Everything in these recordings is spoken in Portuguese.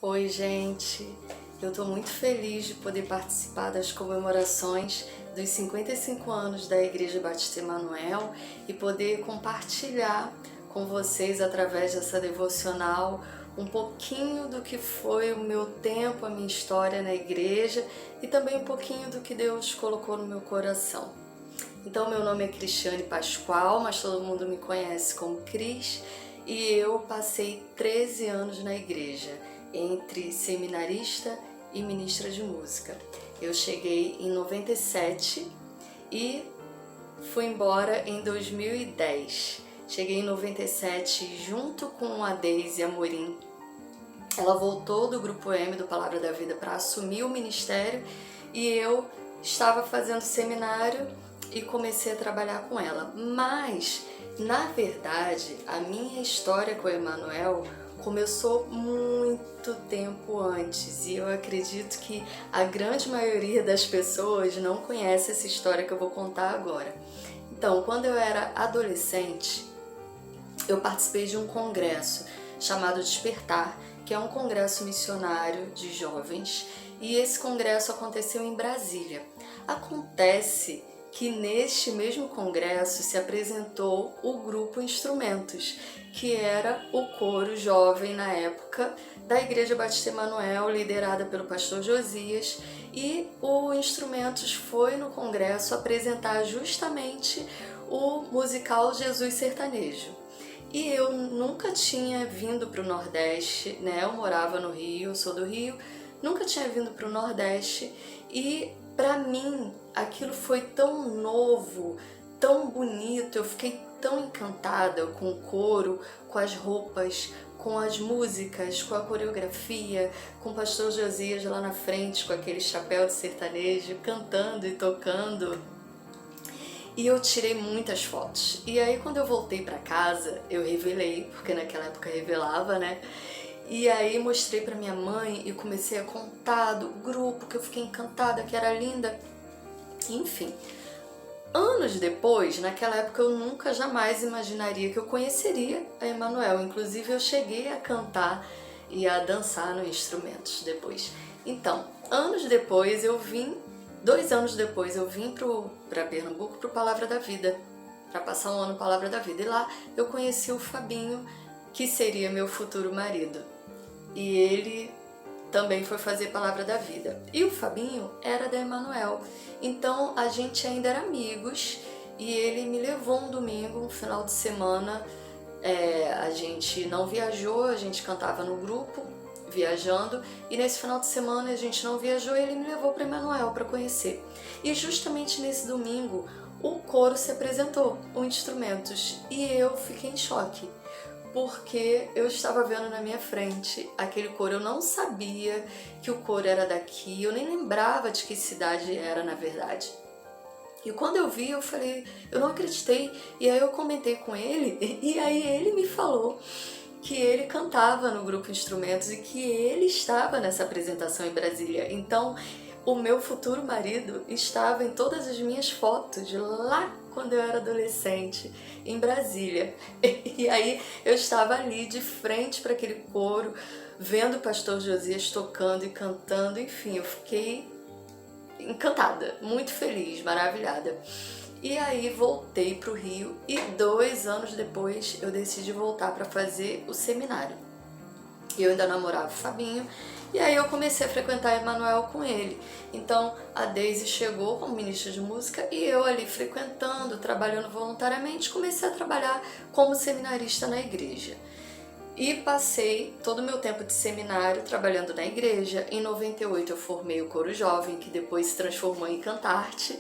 Oi, gente! Eu estou muito feliz de poder participar das comemorações dos 55 anos da Igreja Batista Emanuel e poder compartilhar com vocês, através dessa devocional, um pouquinho do que foi o meu tempo, a minha história na igreja e também um pouquinho do que Deus colocou no meu coração. Então, meu nome é Cristiane Pascoal, mas todo mundo me conhece como Cris, e eu passei 13 anos na igreja, entre seminarista e ministra de música. Eu cheguei em 97 e fui embora em 2010. Cheguei em 97 junto com a Deise Amorim. Ela voltou do Grupo M, do Palavra da Vida, para assumir o ministério, e eu estava fazendo seminário e comecei a trabalhar com ela. Mas, na verdade, a minha história com o Emanuel começou muito tempo antes, e eu acredito que a grande maioria das pessoas não conhece essa história que eu vou contar agora. Então, quando eu era adolescente, eu participei de um congresso chamado Despertar, que é um congresso missionário de jovens, e esse congresso aconteceu em Brasília. Acontece que neste mesmo congresso se apresentou o grupo Instrumentos, que era o coro jovem na época da Igreja Batista Emanuel, liderada pelo pastor Josias, e o Instrumentos foi no congresso apresentar justamente o musical Jesus Sertanejo. E eu nunca tinha vindo para o Nordeste, né? Eu morava no Rio, eu sou do Rio, nunca tinha vindo para o Nordeste, e para mim aquilo foi tão novo, tão bonito, eu fiquei tão encantada com o coro, com as roupas, com as músicas, com a coreografia, com o pastor Josias lá na frente, com aquele chapéu de sertanejo, cantando e tocando. E eu tirei muitas fotos. E aí quando eu voltei para casa, eu revelei, porque naquela época revelava, né? E aí mostrei para minha mãe e comecei a contar do grupo, que eu fiquei encantada, que era linda. Enfim, anos depois, naquela época eu nunca jamais imaginaria que eu conheceria a Emanuel. Inclusive eu cheguei a cantar e a dançar nos instrumentos depois. Então, anos depois eu vim, 2 anos depois eu vim para Pernambuco para o Palavra da Vida, para passar um ano no Palavra da Vida. E lá eu conheci o Fabinho, que seria meu futuro marido. E ele também foi fazer Palavra da Vida. E o Fabinho era da Emanuel. Então a gente ainda era amigos, e ele me levou um domingo, um final de semana. A gente não viajou, a gente cantava no grupo, viajando, e nesse final de semana a gente não viajou e ele me levou para Emanuel para conhecer. E justamente nesse domingo o coro se apresentou, o Instrumentos, e eu fiquei em choque, porque eu estava vendo na minha frente aquele coro. Eu não sabia que o coro era daqui, eu nem lembrava de que cidade era, na verdade. E quando eu vi, eu falei, eu não acreditei. E aí eu comentei com ele, e aí ele me falou que ele cantava no grupo Instrumentos e que ele estava nessa apresentação em Brasília. Então, o meu futuro marido estava em todas as minhas fotos lá quando eu era adolescente, em Brasília. E aí eu estava ali de frente para aquele coro, vendo o pastor Josias tocando e cantando. Enfim, eu fiquei encantada, muito feliz, maravilhada. E aí voltei para o Rio, e 2 anos depois eu decidi voltar para fazer o seminário. Eu ainda namorava o Fabinho, e aí eu comecei a frequentar a Emanuel com ele. Então a Deise chegou como ministra de música, e eu ali frequentando, trabalhando voluntariamente, comecei a trabalhar como seminarista na igreja. E passei todo o meu tempo de seminário trabalhando na igreja. Em 98 eu formei o coro jovem, que depois se transformou em Cantarte,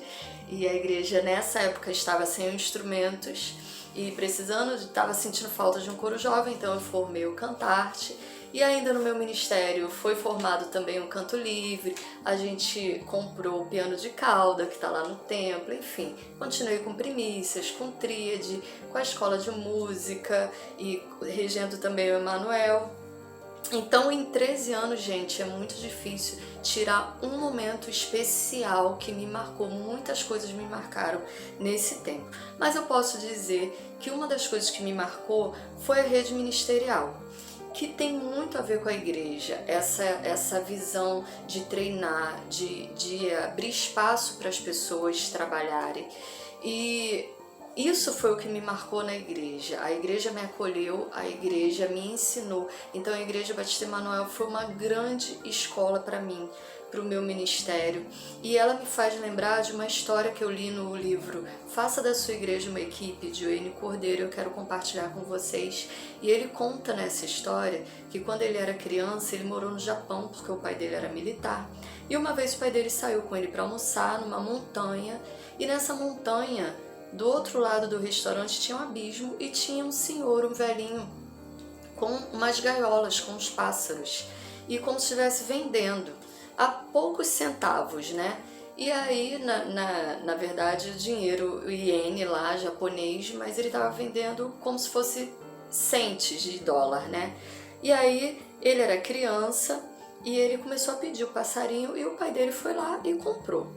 e a igreja nessa época estava sem instrumentos e estava sentindo falta de um coro jovem, então eu formei o Cantarte. E ainda no meu ministério foi formado também um canto livre, a gente comprou o piano de cauda que está lá no templo, enfim, continuei com primícias, com tríade, com a escola de música e regendo também o Emanuel. Então, em 13 anos, gente, é muito difícil tirar um momento especial que me marcou. Muitas coisas me marcaram nesse tempo. Mas eu posso dizer que uma das coisas que me marcou foi a rede ministerial, que tem muito a ver com a igreja, essa visão de treinar, de abrir espaço para as pessoas trabalharem. E isso foi o que me marcou na igreja. A igreja me acolheu, a igreja me ensinou. Então a Igreja Batista Emanuel foi uma grande escola para mim, para o meu ministério. E ela me faz lembrar de uma história que eu li no livro Faça da Sua Igreja uma Equipe, de Wayne Cordeiro. Eu quero compartilhar com vocês. E ele conta nessa história que quando ele era criança, ele morou no Japão, porque o pai dele era militar. E uma vez o pai dele saiu com ele para almoçar numa montanha. E nessa montanha, do outro lado do restaurante, tinha um abismo e tinha um senhor, um velhinho, com umas gaiolas, com os pássaros, e como se estivesse vendendo a poucos centavos, né? E aí, na verdade, dinheiro iene lá, japonês, mas ele estava vendendo como se fosse centes de dólar, né? E aí, ele era criança e ele começou a pedir o passarinho e o pai dele foi lá e comprou.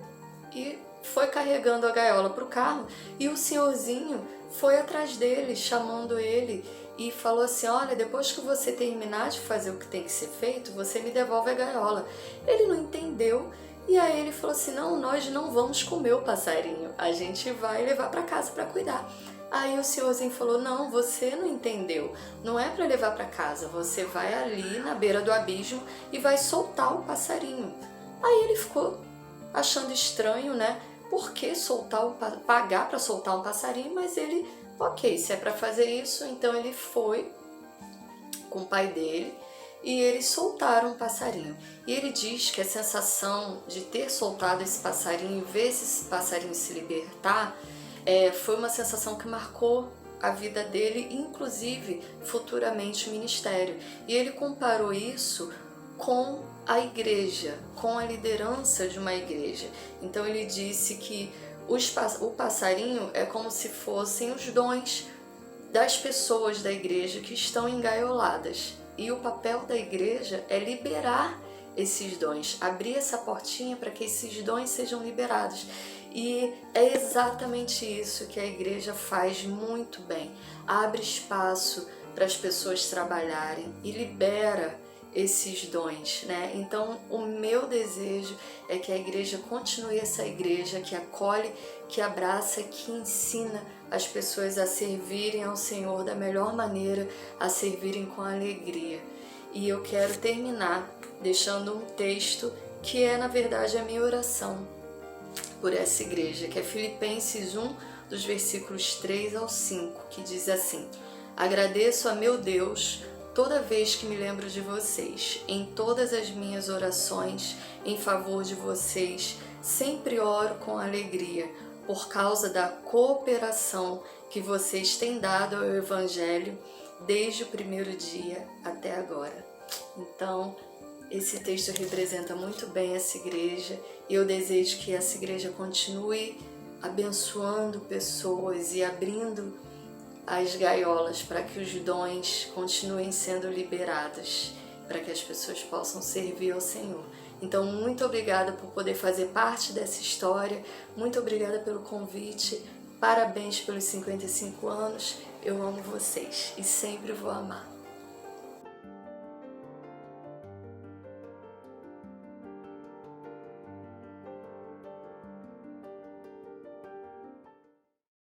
E foi carregando a gaiola para o carro e o senhorzinho foi atrás dele, chamando ele e falou assim: olha, depois que você terminar de fazer o que tem que ser feito, você me devolve a gaiola. Ele não entendeu e aí ele falou assim: não, nós não vamos comer o passarinho, a gente vai levar para casa para cuidar. Aí o senhorzinho falou: não, você não entendeu, não é para levar para casa, você vai ali na beira do abismo e vai soltar o passarinho. Aí ele ficou achando estranho, né? Por que pagar para soltar um passarinho? Mas ele, ok, se é para fazer isso, então ele foi com o pai dele e eles soltaram um passarinho. E ele diz que a sensação de ter soltado esse passarinho, ver esse passarinho se libertar, foi uma sensação que marcou a vida dele, inclusive futuramente o ministério. E ele comparou isso com a igreja, com a liderança de uma igreja. Então ele disse que o passarinho é como se fossem os dons das pessoas da igreja que estão engaioladas. E o papel da igreja é liberar esses dons, abrir essa portinha para que esses dons sejam liberados. E é exatamente isso que a igreja faz muito bem. Abre espaço para as pessoas trabalharem e libera esses dons, né? Então o meu desejo é que a igreja continue essa igreja que acolhe, que abraça, que ensina as pessoas a servirem ao Senhor da melhor maneira, a servirem com alegria. E eu quero terminar deixando um texto que é, na verdade, a minha oração por essa igreja, que é Filipenses 1, dos versículos 3 ao 5, que diz assim: agradeço a meu Deus toda vez que me lembro de vocês, em todas as minhas orações em favor de vocês, sempre oro com alegria, por causa da cooperação que vocês têm dado ao Evangelho desde o primeiro dia até agora. Então, esse texto representa muito bem essa igreja e eu desejo que essa igreja continue abençoando pessoas e abrindo as gaiolas para que os dons continuem sendo liberados, para que as pessoas possam servir ao Senhor. Então, muito obrigada por poder fazer parte dessa história, muito obrigada pelo convite, parabéns pelos 55 anos, eu amo vocês e sempre vou amar.